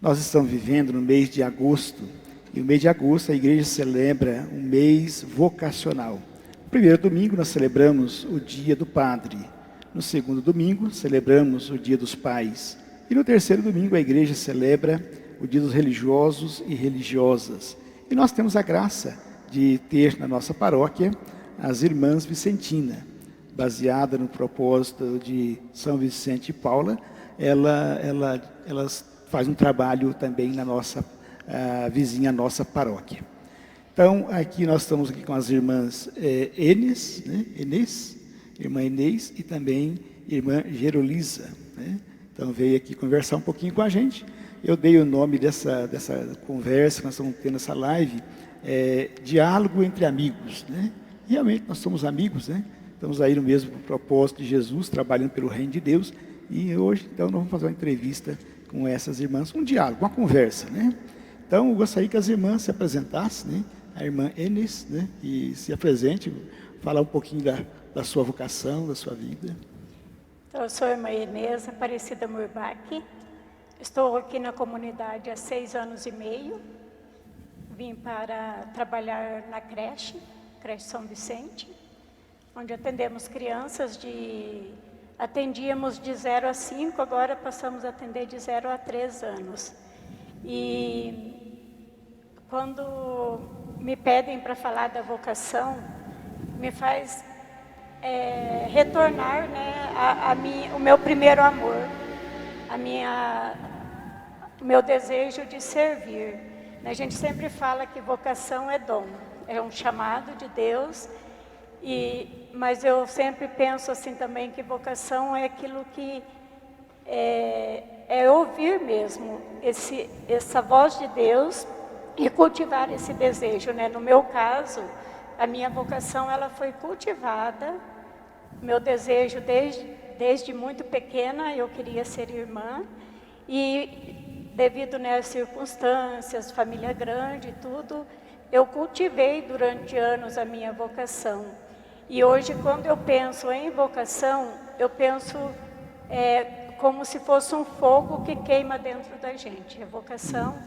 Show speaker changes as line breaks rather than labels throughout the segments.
Nós estamos vivendo no mês de agosto, e o mês de agosto a igreja celebra um mês vocacional. No primeiro domingo nós celebramos o Dia do Padre, no segundo domingo celebramos o Dia dos Pais, e no terceiro domingo a igreja celebra o Dia dos Religiosos e Religiosas. E nós temos a graça de ter na nossa paróquia as Irmãs Vicentina, baseada no propósito de São Vicente e Paula. Elas fazem um trabalho também na nossa vizinha, nossa paróquia. Então, aqui nós estamos aqui com as irmãs irmã Inês e também irmã Gerolisa, né? Então veio aqui conversar um pouquinho com a gente. Eu dei o nome dessa conversa que nós estamos tendo, essa live, diálogo entre amigos, né? Realmente nós somos amigos, né? Estamos aí no mesmo propósito de Jesus, trabalhando pelo reino de Deus. E hoje, então, nós vamos fazer uma entrevista com essas irmãs, um diálogo, uma conversa, né? Então, eu gostaria que as irmãs se apresentassem, né? A irmã Enes, né? E se apresente, falar um pouquinho da sua vocação, da sua vida.
Então, eu sou a irmã Inês Aparecida Murbach. Estou aqui na comunidade há 6 anos e meio. Vim para trabalhar na creche São Vicente, onde atendíamos de 0 a 5, agora passamos a atender de 0 a 3 anos. E quando me pedem para falar da vocação, me faz retornar, né, o meu primeiro amor, o meu desejo de servir. A gente sempre fala que vocação é dom, é um chamado de Deus, mas eu sempre penso assim também que vocação é aquilo que é ouvir mesmo essa voz de Deus e cultivar esse desejo, né? No meu caso, a minha vocação ela foi cultivada. Meu desejo desde muito pequena eu queria ser irmã, e devido, né, às circunstâncias, família grande e tudo, eu cultivei durante anos a minha vocação. E hoje, quando eu penso em vocação, eu penso como se fosse um fogo que queima dentro da gente. A vocação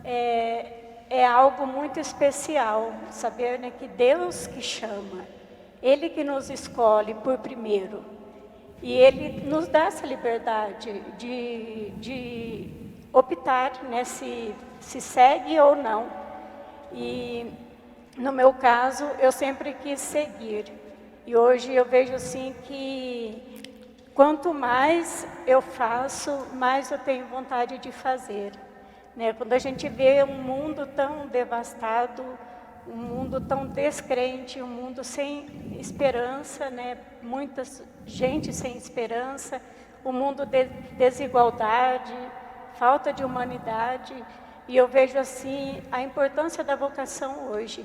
é algo muito especial, saber, né, que Deus que chama, Ele que nos escolhe por primeiro. E Ele nos dá essa liberdade de optar, né, se segue ou não. E no meu caso, eu sempre quis seguir. E hoje eu vejo assim que quanto mais eu faço, mais eu tenho vontade de fazer, né? Quando a gente vê um mundo tão devastado, um mundo tão descrente, um mundo sem esperança, né? Muita gente sem esperança, um mundo de desigualdade, falta de humanidade. E eu vejo assim a importância da vocação hoje,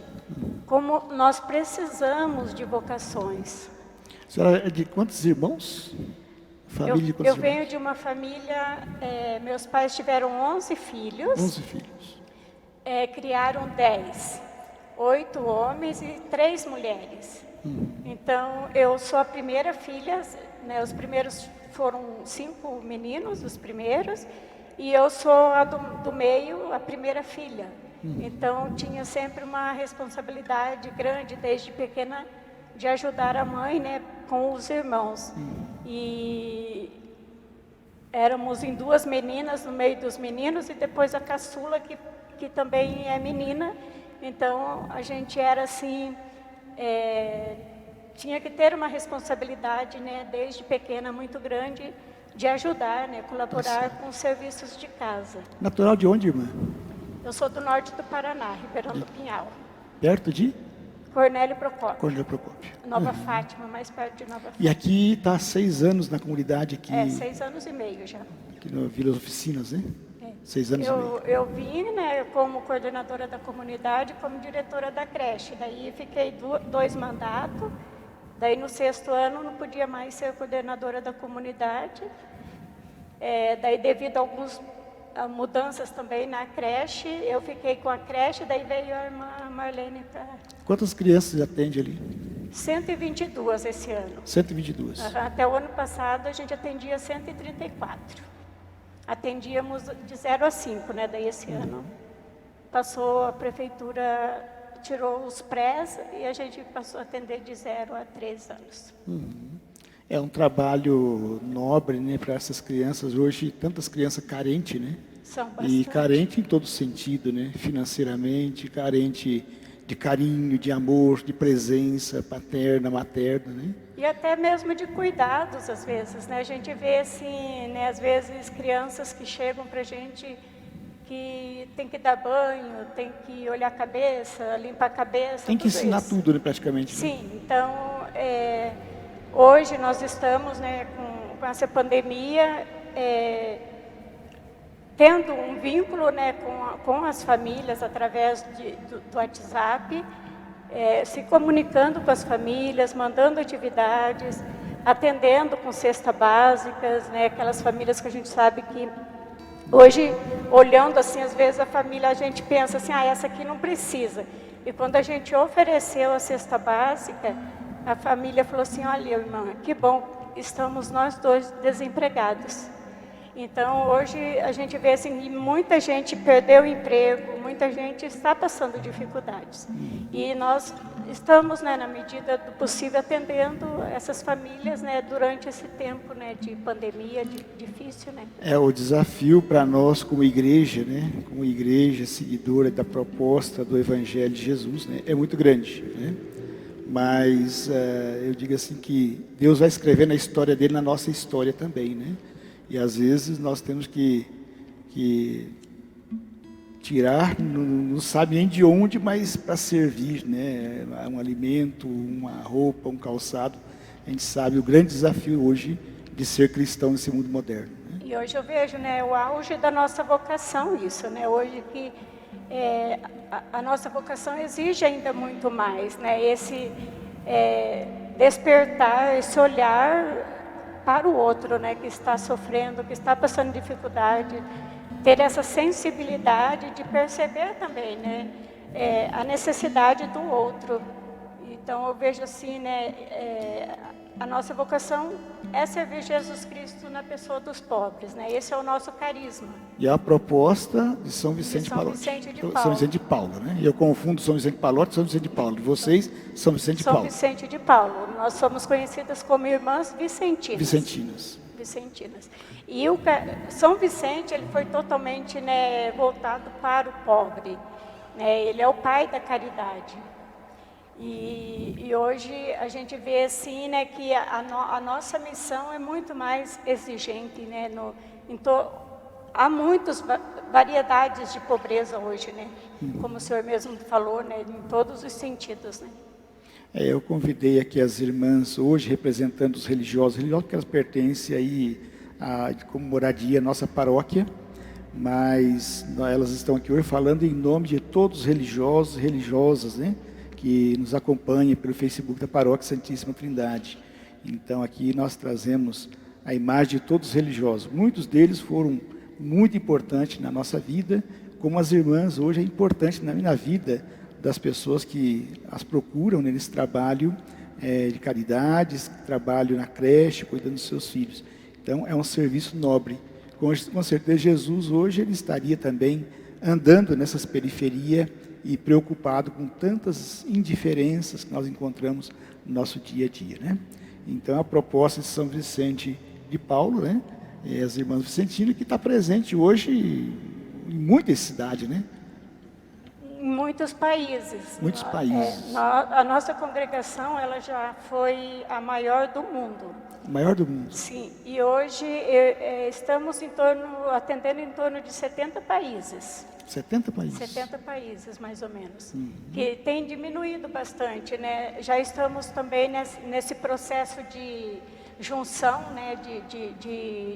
como nós precisamos de vocações.
A senhora é de quantos irmãos? Família de quantos
eu venho
irmãos?
de uma família, meus pais tiveram 11 filhos.
11 filhos.
Criaram 10, 8 homens e 3 mulheres. Então, eu sou a primeira filha, né, os primeiros foram 5 meninos, os primeiros, e eu sou a do meio, a primeira filha. Então, tinha sempre uma responsabilidade grande, desde pequena, de ajudar a mãe, né, com os irmãos. E éramos em 2 meninas no meio dos meninos, e depois a caçula, que também é menina. Então, a gente era assim, tinha que ter uma responsabilidade, né, desde pequena, muito grande, de ajudar, né, colaborar com os serviços de casa.
Natural de onde, irmã?
Eu sou do norte do Paraná, Ribeirão do Pinhal.
Perto de?
Cornélio Procópio.
Cornélio Procópio.
Nova Fátima, mais perto de Nova Fátima.
E aqui está há 6 anos na comunidade aqui.
6 anos e meio já.
Aqui no Vila Oficinas, né? 6 anos e meio.
Eu vim, né, como coordenadora da comunidade, como diretora da creche. Daí fiquei 2 mandatos. Daí no 6º ano não podia mais ser coordenadora da comunidade. Daí devido a algumas mudanças também na creche, eu fiquei com a creche, daí veio a irmã Marlene para...
Quantas crianças atende ali?
122 esse ano.
122.
Até o ano passado a gente atendia 134. atendíamos de 0 a 5, né? Daí esse ano passou, a prefeitura tirou os prés e a gente passou a atender de 0 a 3 anos.
É um trabalho nobre, né, para essas crianças. Hoje, tantas crianças carentes, né?
São bastante.
E carente em todo sentido, né? Financeiramente, carente de carinho, de amor, de presença paterna, materna, né?
E até mesmo de cuidados, às vezes, né? A gente vê, assim, né, às vezes, crianças que chegam para a gente que tem que dar banho, tem que olhar a cabeça, limpar a cabeça,
Tem que
tudo
ensinar
isso.
tudo, né, praticamente. Né?
Sim, então, hoje nós estamos, né, com essa pandemia, tendo um vínculo, né, com as famílias através do WhatsApp, se comunicando com as famílias, mandando atividades, atendendo com cesta básicas, né, aquelas famílias que a gente sabe que hoje, olhando assim, às vezes a família, a gente pensa assim, essa aqui não precisa. E quando a gente ofereceu a cesta básica, a família falou assim, olha, irmã, que bom, estamos nós dois desempregados. Então, hoje a gente vê assim, que muita gente perdeu o emprego, muita gente está passando dificuldades. E nós estamos, né, na medida do possível, atendendo essas famílias, né, durante esse tempo, né, de pandemia difícil, né?
O desafio para nós como igreja, né, como igreja seguidora da proposta do Evangelho de Jesus, né, é muito grande, né? Mas eu digo assim que Deus vai escrever na história dele, na nossa história também, né? E às vezes nós temos que tirar, não sabe nem de onde, mas para servir, né? Um alimento, uma roupa, um calçado. A gente sabe o grande desafio hoje de ser cristão nesse mundo moderno. Né?
E hoje eu vejo, né, o auge da nossa vocação, isso, né? Hoje que a nossa vocação exige ainda muito mais, né? Esse despertar, esse olhar para o outro, né, que está sofrendo, que está passando dificuldade, ter essa sensibilidade de perceber também, né, a necessidade do outro. Então eu vejo assim, né, a nossa vocação é servir Jesus Cristo na pessoa dos pobres, né? Esse é o nosso carisma.
E a proposta de São Vicente de Paulo. São Vicente de Paulo, né? E eu confundo São Vicente de Paulo e São Vicente de Paulo. E vocês, São Vicente de Paulo.
São Vicente de Paulo. Nós somos conhecidas como irmãs vicentinas. E São Vicente, ele foi totalmente, né, voltado para o pobre, né? Ele é o pai da caridade. E hoje a gente vê assim, né, que a nossa missão é muito mais exigente, né? Há muitas variedades de pobreza hoje, né? Como o senhor mesmo falou, né, em todos os sentidos, né?
Eu convidei aqui as irmãs hoje, representando os religiosos, que elas pertencem aí como moradia à nossa paróquia, mas elas estão aqui hoje falando em nome de todos os religiosos e religiosas, né, que nos acompanham pelo Facebook da Paróquia Santíssima Trindade. Então aqui nós trazemos a imagem de todos os religiosos. Muitos deles foram muito importantes na nossa vida, como as irmãs hoje é importante na vida das pessoas que as procuram, né, nesse trabalho de caridade, trabalho na creche, cuidando dos seus filhos. Então é um serviço nobre. Com certeza Jesus hoje ele estaria também andando nessas periferias e preocupado com tantas indiferenças que nós encontramos no nosso dia a dia, né? Então a proposta de São Vicente de Paulo, né, as irmãs vicentinas, que está presente hoje em muitas cidades, né?
Em muitos países.
Muitos países.
A nossa congregação, ela já foi a maior do mundo.
A maior do mundo.
Sim, e hoje estamos atendendo em torno de 70 países.
70 países?
70 países, mais ou menos. Que tem diminuído bastante, né? Já estamos também nesse processo de junção, né,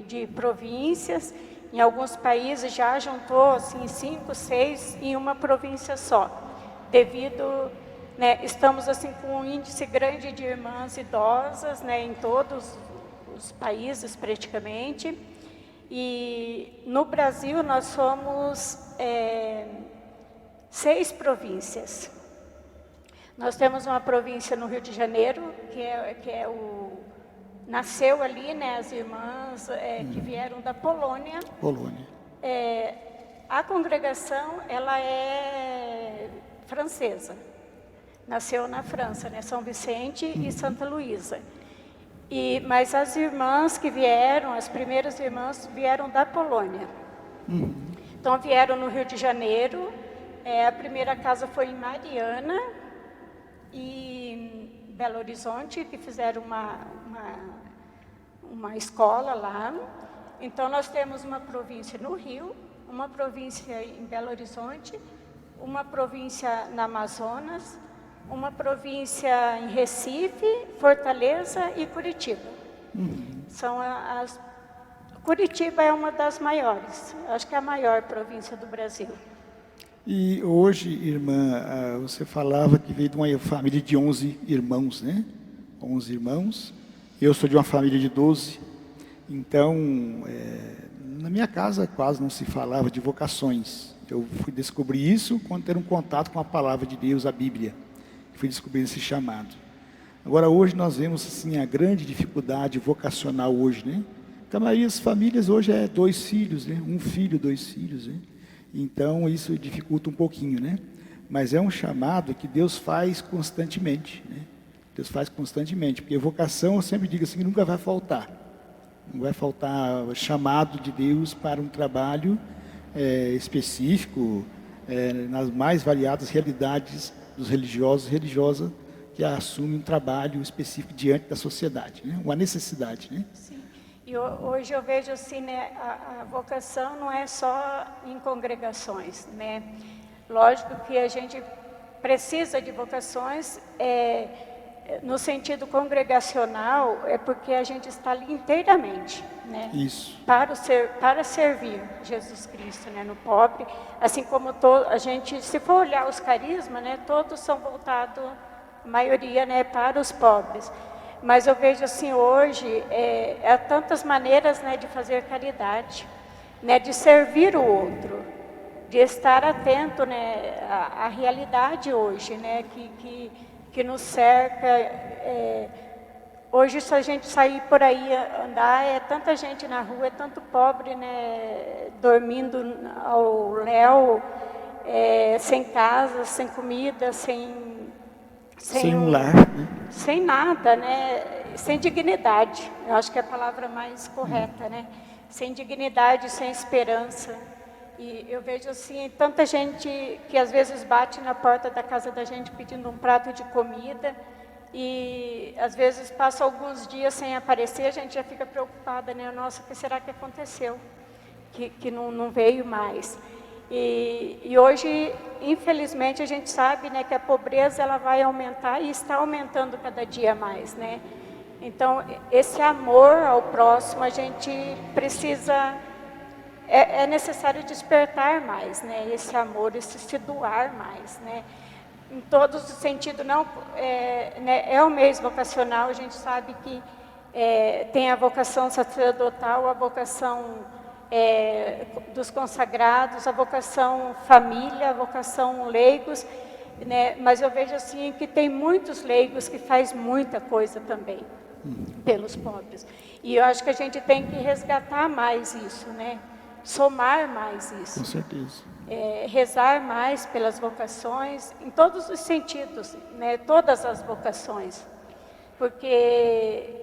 de províncias. Em alguns países já juntou assim, 5, 6 em uma província só. Devido, né, estamos assim, com um índice grande de irmãs idosas, né, em todos os países praticamente. E no Brasil nós somos 6 províncias. Nós temos uma província no Rio de Janeiro, que é o nasceu ali, né, as irmãs que vieram da Polônia.
Polônia.
A congregação, ela é francesa. Nasceu na França, né, São Vicente e Santa Luísa. Mas as irmãs que vieram, as primeiras irmãs, vieram da Polônia. Então, vieram no Rio de Janeiro. A primeira casa foi em Mariana e em Belo Horizonte, que fizeram uma escola lá. Então, nós temos uma província no Rio, uma província em Belo Horizonte, uma província na Amazonas, uma província em Recife, Fortaleza e Curitiba. Curitiba é uma das maiores, acho que é a maior província do Brasil.
E hoje, irmã, você falava que veio de uma família de 11 irmãos, né? 11 irmãos. Eu sou de uma família de 12. Então, na minha casa quase não se falava de vocações. Eu fui descobrir isso quando ter um contato com a palavra de Deus, a Bíblia. Fui descobrir esse chamado. Agora, hoje nós vemos assim, a grande dificuldade vocacional hoje, né? Então, a maioria das famílias hoje é 2 filhos, né? 1 filho, 2 filhos, né? Então, isso dificulta um pouquinho, né? Mas é um chamado que Deus faz constantemente, né? Deus faz constantemente, porque vocação, eu sempre digo assim, nunca vai faltar. Não vai faltar o chamado de Deus para um trabalho específico, nas mais variadas realidades dos religiosos e religiosas que assumem um trabalho específico diante da sociedade, né? Uma necessidade, né?
Sim. E hoje eu vejo assim, né, a vocação não é só em congregações, né? Lógico que a gente precisa de vocações no sentido congregacional, porque a gente está ali inteiramente, né?
Isso.
Para servir Jesus Cristo, né, no pobre, assim como a gente, se for olhar os carismas, né, todos são voltados, a maioria, né, para os pobres. Mas eu vejo assim hoje, há tantas maneiras, né, de fazer caridade, né, de servir o outro, de estar atento, né, à realidade hoje, né, que nos cerca. Hoje, se a gente sair por aí andar, é tanta gente na rua, é tanto pobre, né, dormindo ao léu, sem casa, sem comida, sem
um lar, né?
Sem nada, né? Sem dignidade. Eu acho que é a palavra mais correta, né? Sem dignidade, sem esperança. E eu vejo assim, tanta gente que às vezes bate na porta da casa da gente pedindo um prato de comida e às vezes passa alguns dias sem aparecer, a gente já fica preocupada, né? Nossa, o que será que aconteceu? Que não veio mais. E hoje, infelizmente, a gente sabe, né, que a pobreza ela vai aumentar e está aumentando cada dia mais, né? Então, esse amor ao próximo, a gente precisa, é necessário despertar mais, né? Esse amor, esse se doar mais, né? Em todos os sentidos, não, né, é o mês vocacional, a gente sabe que tem a vocação sacerdotal, a vocação dos consagrados, a vocação família, a vocação leigos, né? Mas eu vejo assim que tem muitos leigos que faz muita coisa também pelos pobres. E eu acho que a gente tem que resgatar mais isso, né? Somar mais isso.
Com certeza.
Rezar mais pelas vocações, em todos os sentidos, né? Todas as vocações. Porque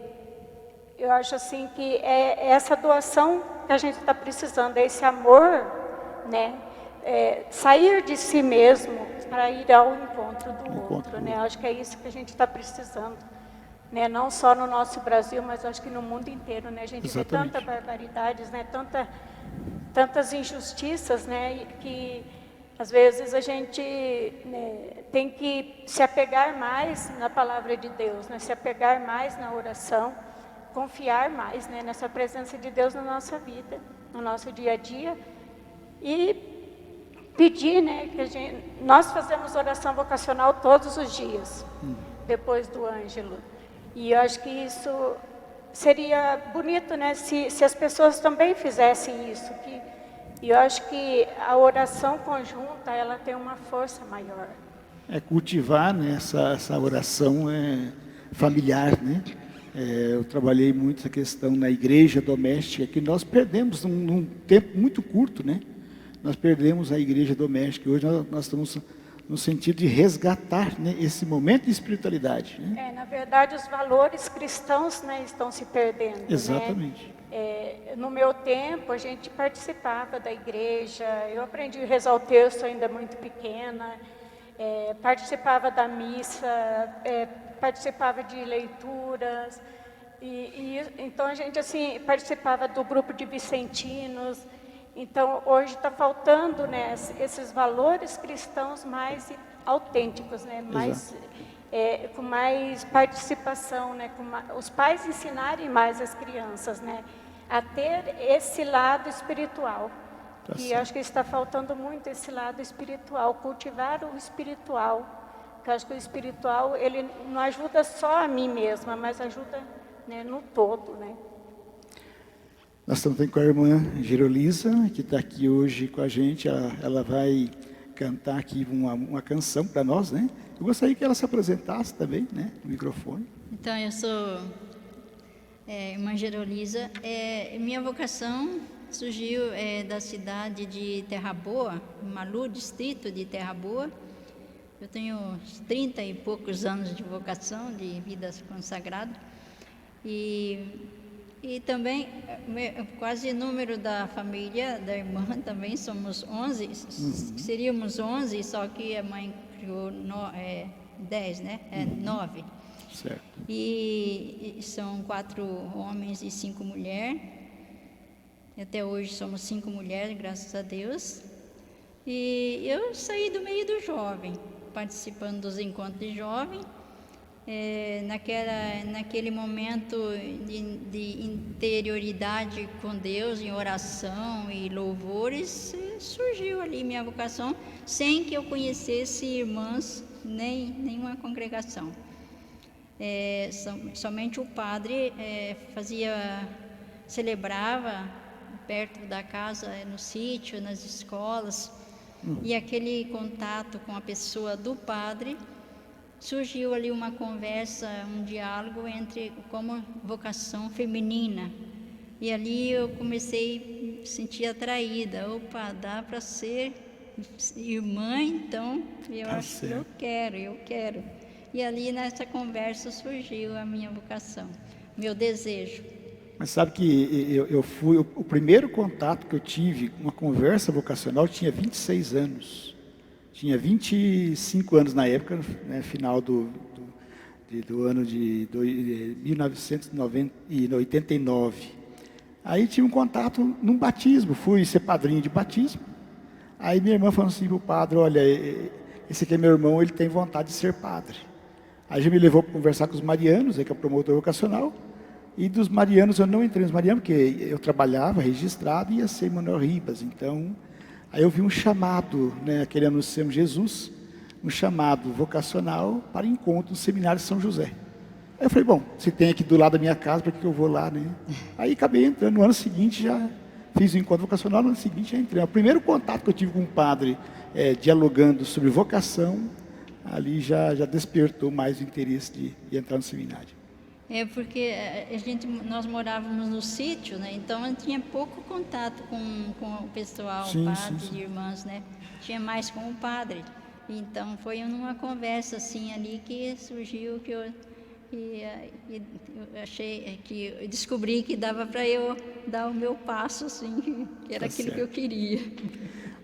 eu acho assim que é essa doação que a gente está precisando, é esse amor, né? Sair de si mesmo para ir ao encontro do outro, né? Acho que é isso que a gente está precisando, né? Não só no nosso Brasil, mas acho que no mundo inteiro, né? A gente
Exatamente.
vê tantas barbaridades, né? Tantas injustiças, né? Que às vezes a gente, né, tem que se apegar mais na palavra de Deus, né? Se apegar mais na oração, confiar mais, né, nessa presença de Deus na nossa vida, no nosso dia a dia, e pedir, né, nós fazemos oração vocacional todos os dias, depois do Ângelo, e eu acho que isso seria bonito, né, se as pessoas também fizessem isso, e eu acho que a oração conjunta, ela tem uma força maior.
Cultivar, né, essa oração familiar, né? Eu trabalhei muito essa questão na igreja doméstica, que nós perdemos num tempo muito curto, né? Nós perdemos a igreja doméstica. Hoje nós estamos no sentido de resgatar, né, esse momento de espiritualidade, né?
Na verdade, os valores cristãos, né, estão se perdendo.
Exatamente.
Né? No meu tempo, a gente participava da igreja, eu aprendi a rezar o texto ainda muito pequena, participava da missa, participava de leituras, então a gente assim participava do grupo de vicentinos. Então hoje está faltando, né, esses valores cristãos mais autênticos, né, com mais participação, né, os pais ensinarem mais as crianças, né, a ter esse lado espiritual. E acho que está faltando muito esse lado espiritual, cultivar o espiritual. Porque eu acho que o espiritual, ele não ajuda só a mim mesma, mas ajuda, né, no todo, né?
Nós estamos com a irmã Gerolisa, que está aqui hoje com a gente. Ela vai cantar aqui uma canção para nós, né? Eu gostaria que ela se apresentasse também, né, no microfone.
Então, eu sou irmã Gerolisa. Minha vocação surgiu da cidade de Terra Boa, Malu, distrito de Terra Boa. Eu tenho 30 e poucos anos de vocação, de vida consagrada. E também, quase número da família, da irmã, também somos 11, seríamos 11, só que a mãe criou 10, né? 9.
Certo.
E são 4 homens e 5 mulheres. Até hoje somos 5 mulheres, graças a Deus. E eu saí do meio do jovem, participando dos encontros de jovem. Naquele momento de interioridade com Deus, em oração e louvores, surgiu ali minha vocação, sem que eu conhecesse irmãs, nem nenhuma congregação. Somente o padre celebrava perto da casa, no sítio, nas escolas, e aquele contato com a pessoa do padre, surgiu ali uma conversa, um diálogo como vocação feminina. E ali eu comecei a me sentir atraída. Opa, dá para ser irmã, então eu acho que eu quero. E ali nessa conversa surgiu a minha vocação, meu desejo.
Mas sabe que o primeiro contato que eu tive, uma conversa vocacional, eu tinha 26 anos. Tinha 25 anos na época, né, final do ano de 1989. Aí tive um contato num batismo, fui ser padrinho de batismo. Aí minha irmã falou assim para o padre: olha, esse aqui é meu irmão, ele tem vontade de ser padre. Aí já me levou para conversar com os marianos, que é o promotor vocacional. E dos marianos, eu não entrei nos marianos, porque eu trabalhava registrado e ia ser Manuel Ribas. Então, aí eu vi um chamado, né, aquele Anunciamos Jesus, um chamado vocacional para encontro no Seminário de São José. Aí eu falei, bom, se tem aqui do lado da minha casa, para que eu vou lá, né? Aí acabei entrando. No ano seguinte já fiz o encontro vocacional, no ano seguinte já entrei. O primeiro contato que eu tive com um padre, dialogando sobre vocação, ali já despertou mais o interesse de entrar no seminário.
Porque nós morávamos no sítio, né? Então eu tinha pouco contato com o pessoal, padre e irmãs, né? Tinha mais com o padre. Então foi numa conversa assim ali que surgiu que eu achei que eu descobri que dava para eu dar o meu passo, assim, que era aquilo que eu queria.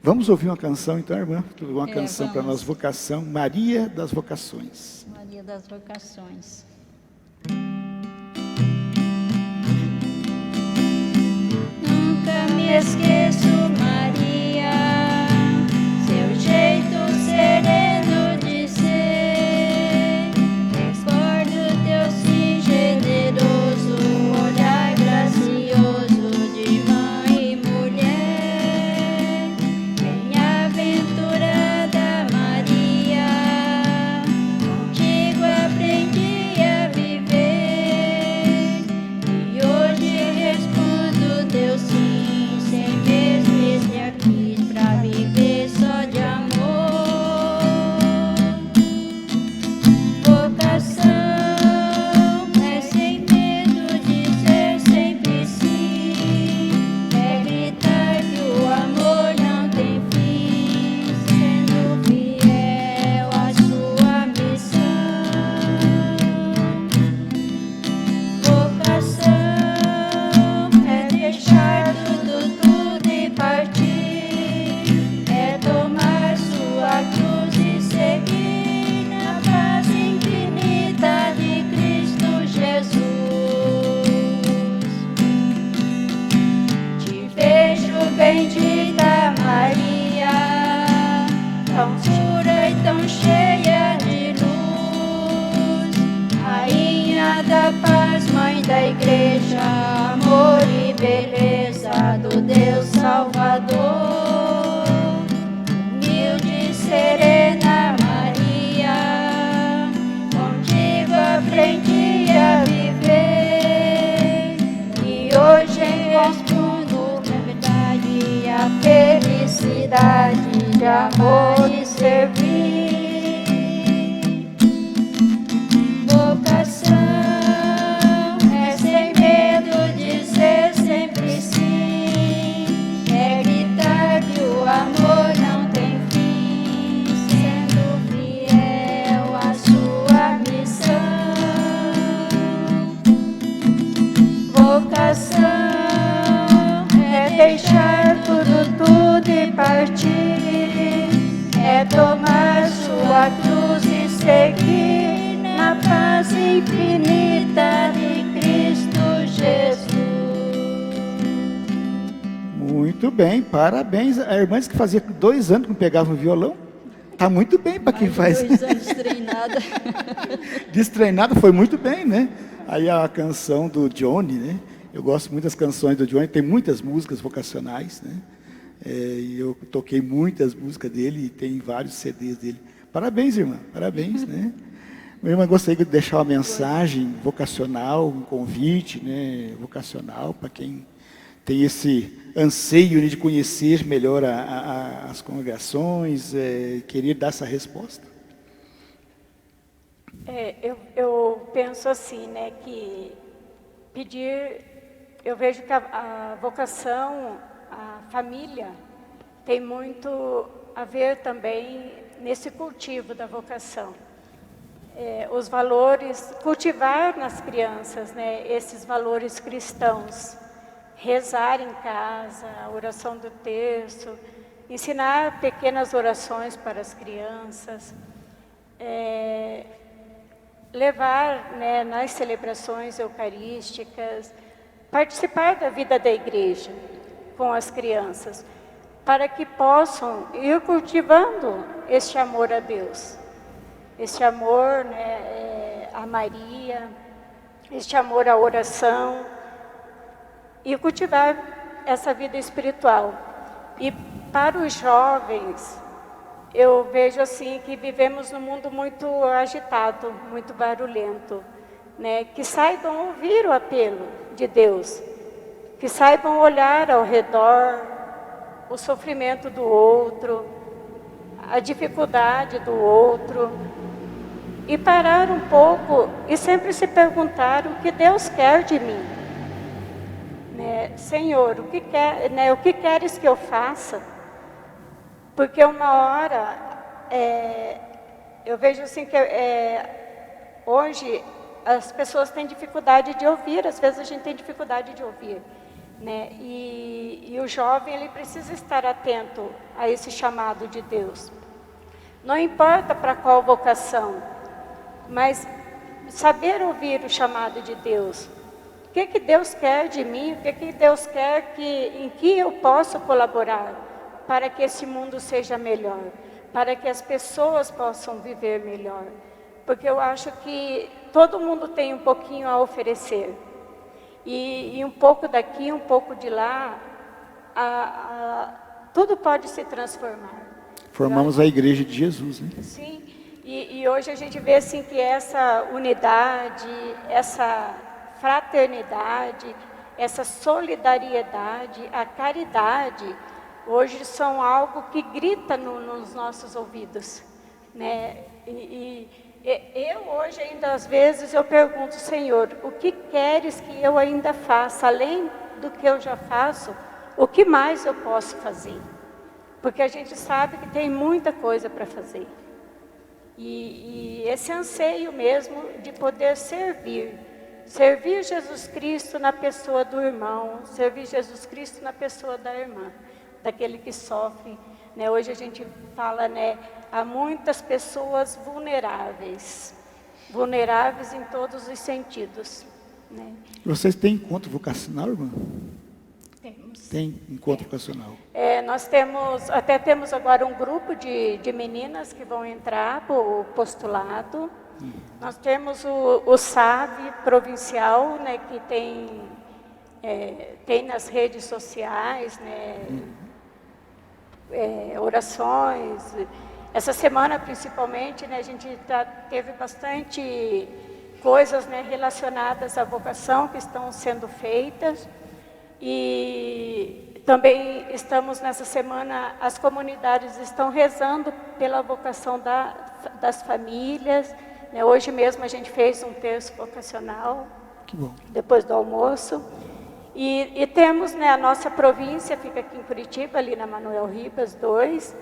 Vamos ouvir uma canção então, irmã? Uma canção para nós, vocação, Maria das Vocações.
Maria das Vocações. Nunca me esqueço, Maria, seu jeito sereno de ser. Recordo teu sim generoso, olhar gracioso de mãe e mulher. Bem-aventurada Maria, contigo aprendi a viver. E hoje respondo teu sim sem correspondo na verdade a felicidade de amor e servir. Vocação é sem medo dizer sempre sim, é gritar que o amor não tem fim, sendo fiel à sua missão. Vocação é deixar tudo e partir, é tomar sua cruz e seguir na paz infinita de Cristo Jesus.
Muito bem, parabéns. A irmã disse que fazia 2 anos que não pegava o violão. Tá muito bem para quem faz.
2 anos treinada.
Destreinado, foi muito bem, né? Aí a canção do Johnny, né? Eu gosto muito das canções do Johnny, tem muitas músicas vocacionais, né? E eu toquei muitas músicas dele e tem vários CDs dele. Parabéns, irmã, parabéns, né? Minha irmã, gostaria de deixar uma mensagem vocacional, um convite, né, vocacional para quem tem esse anseio, né, de conhecer melhor as congregações, querer dar essa resposta.
Eu penso assim, né, que pedir, eu vejo que a vocação, a família, tem muito a ver também nesse cultivo da vocação. Os valores, cultivar nas crianças, né, esses valores cristãos, rezar em casa, a oração do terço, ensinar pequenas orações para as crianças, levar, né, nas celebrações eucarísticas, participar da vida da igreja com as crianças, para que possam ir cultivando este amor a Deus. Este amor, né, a Maria, este amor à oração, e cultivar essa vida espiritual. E para os jovens, eu vejo assim que vivemos num mundo muito agitado, muito barulhento, né, que saibam ouvir o apelo de Deus, que saibam olhar ao redor, o sofrimento do outro, a dificuldade do outro, e parar um pouco e sempre se perguntar o que Deus quer de mim. Né? Senhor, o que queres que eu faça? Porque uma hora, eu vejo assim que hoje as pessoas têm dificuldade de ouvir, às vezes a gente tem dificuldade de ouvir. Né? E o jovem, ele precisa estar atento a esse chamado de Deus. Não importa para qual vocação, mas saber ouvir o chamado de Deus. O que Deus quer de mim? O que Deus quer em que eu posso colaborar para que esse mundo seja melhor, para que as pessoas possam viver melhor? Porque eu acho que todo mundo tem um pouquinho a oferecer. E um pouco daqui, um pouco de lá, tudo pode se transformar.
Formamos a igreja de Jesus, né?
Sim, e hoje a gente vê assim que essa unidade, essa fraternidade, essa solidariedade, a caridade, hoje são algo que grita nos nossos ouvidos, né? E eu hoje ainda às vezes eu pergunto, Senhor, o que queres que eu ainda faça? Além do que eu já faço, o que mais eu posso fazer? Porque a gente sabe que tem muita coisa para fazer. E esse anseio mesmo de poder servir Jesus Cristo na pessoa do irmão, servir Jesus Cristo na pessoa da irmã, daquele que sofre. Né? Hoje a gente fala, né, há muitas pessoas vulneráveis em todos os sentidos. Né?
Vocês têm encontro vocacional, irmã?
Temos.
Tem encontro vocacional.
Nós temos agora um grupo de meninas que vão entrar para o postulado. Nós temos o SAV provincial, né, que tem nas redes sociais, né, orações. Essa semana, principalmente, né, a gente teve bastante coisas, né, relacionadas à vocação que estão sendo feitas. E também estamos nessa semana, as comunidades estão rezando pela vocação das famílias, né? Hoje mesmo a gente fez um terço vocacional,
Que bom.
depois do almoço. E temos, né, a nossa província, fica aqui em Curitiba, ali na Manuel Ribas 2.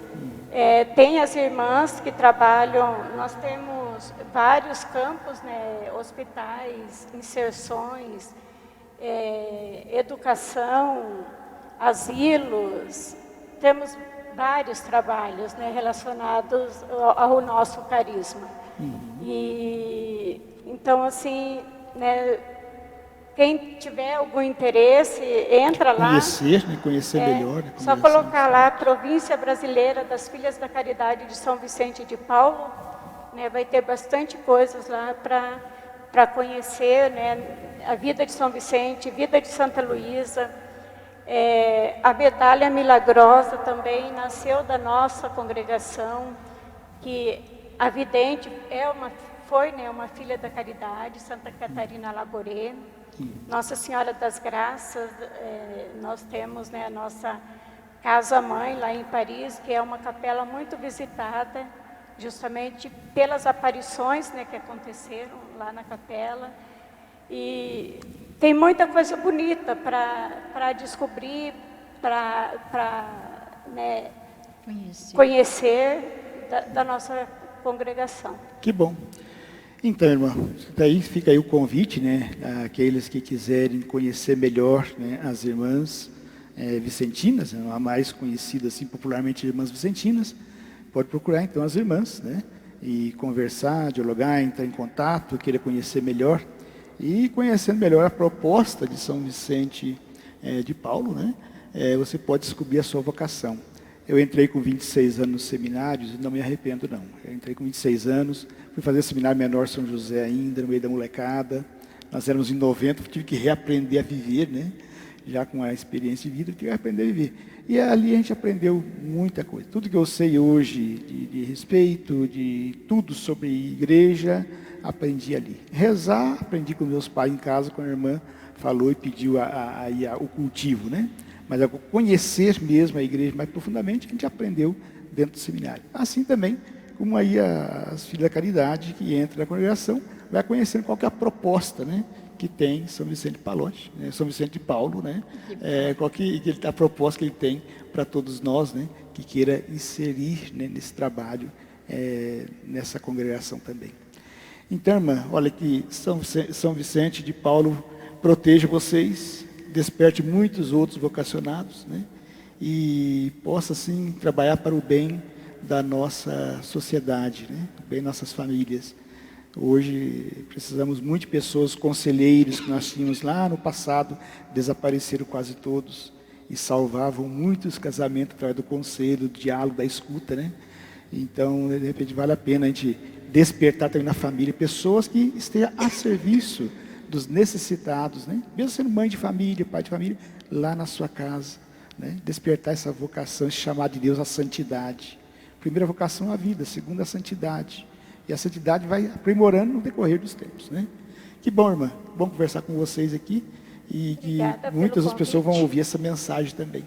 Tem as irmãs que trabalham, nós temos vários campos, né, hospitais, inserções, educação, asilos. Temos vários trabalhos, né, relacionados ao nosso carisma. E então, assim, né, quem tiver algum interesse, entra lá.
Conhecer melhor. Né,
só colocar lá Província Brasileira das Filhas da Caridade de São Vicente de Paulo, né, vai ter bastante coisas lá para conhecer, né, a vida de São Vicente, vida de Santa Luísa. A medalha milagrosa também nasceu da nossa congregação, que a vidente foi, né, uma filha da caridade, Santa Catarina Laboré. Nossa Senhora das Graças, nós temos, né, a nossa casa-mãe lá em Paris, que é uma capela muito visitada, justamente pelas aparições, né, que aconteceram lá na capela. E tem muita coisa bonita para descobrir, para né, conhecer da nossa congregação.
Que bom. Então, irmã, daí fica aí o convite, né, àqueles que quiserem conhecer melhor, né, as irmãs vicentinas, né, a mais conhecida assim popularmente irmãs vicentinas, pode procurar então as irmãs, né, e conversar, dialogar, entrar em contato, querer conhecer melhor e conhecendo melhor a proposta de São Vicente de Paulo, né, você pode descobrir a sua vocação. Eu entrei com 26 anos nos seminários e não me arrependo, não. Eu entrei com 26 anos, fui fazer seminário menor São José ainda, no meio da molecada. Nós éramos em 90, tive que reaprender a viver, né? Já com a experiência de vida, tive que aprender a viver. E ali a gente aprendeu muita coisa. Tudo que eu sei hoje de respeito, de tudo sobre igreja, aprendi ali. Rezar, aprendi com meus pais em casa, com a irmã falou e pediu o cultivo, né? Mas conhecer mesmo a igreja mais profundamente, a gente aprendeu dentro do seminário. Assim também, como aí as filhas da caridade que entram na congregação, vai conhecendo qual que é a proposta, né, que tem São Vicente de Palote, né, São Vicente de Paulo, né, qual que a proposta que ele tem para todos nós, né, que queira inserir, né, nesse trabalho, nessa congregação também. Então, irmã, olha que São Vicente de Paulo proteja vocês, desperte muitos outros vocacionados, né? E possa, assim, trabalhar para o bem da nossa sociedade, né? O bem das nossas famílias. Hoje, precisamos muito de pessoas, conselheiros que nós tínhamos lá no passado, desapareceram quase todos e salvavam muitos casamentos através do conselho, do diálogo, da escuta, né? Então, de repente, vale a pena a gente despertar também na família pessoas que estejam a serviço dos necessitados, né? Mesmo sendo mãe de família, pai de família, lá na sua casa, né? Despertar essa vocação, esse chamado de Deus à santidade. Primeira vocação, a vida. Segunda, a santidade. E a santidade vai aprimorando no decorrer dos tempos, né? Que bom, irmã. Bom conversar com vocês aqui e que muitas das pessoas vão ouvir essa mensagem também,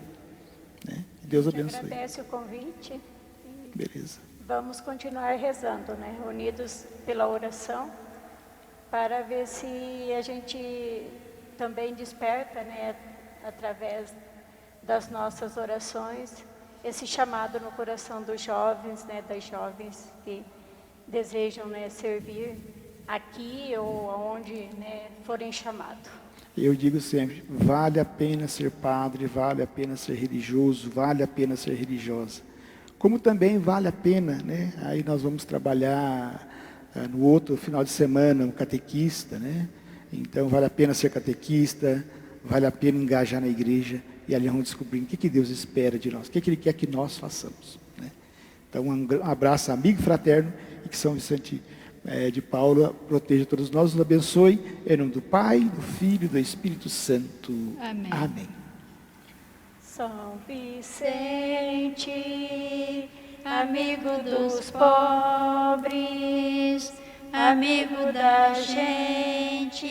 né? Que Deus abençoe.
Agradece o convite.
Beleza.
Vamos continuar rezando, né? Unidos pela oração, para ver se a gente também desperta, né, através das nossas orações, esse chamado no coração dos jovens, né, das jovens que desejam, né, servir aqui ou aonde, né, forem chamados.
Eu digo sempre, vale a pena ser padre, vale a pena ser religioso, vale a pena ser religiosa. Como também vale a pena, né, aí nós vamos trabalhar no outro final de semana, um catequista, né? Então vale a pena ser catequista, vale a pena engajar na igreja, e ali vamos descobrir o que Deus espera de nós, o que Ele quer que nós façamos, né? Então um abraço amigo fraterno, e que São Vicente de Paulo proteja todos nós, nos abençoe, em nome do Pai, do Filho e do Espírito Santo.
Amém.
Amém.
São Vicente, amigo dos pobres, amigo da gente,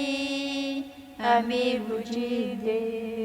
amigo de Deus.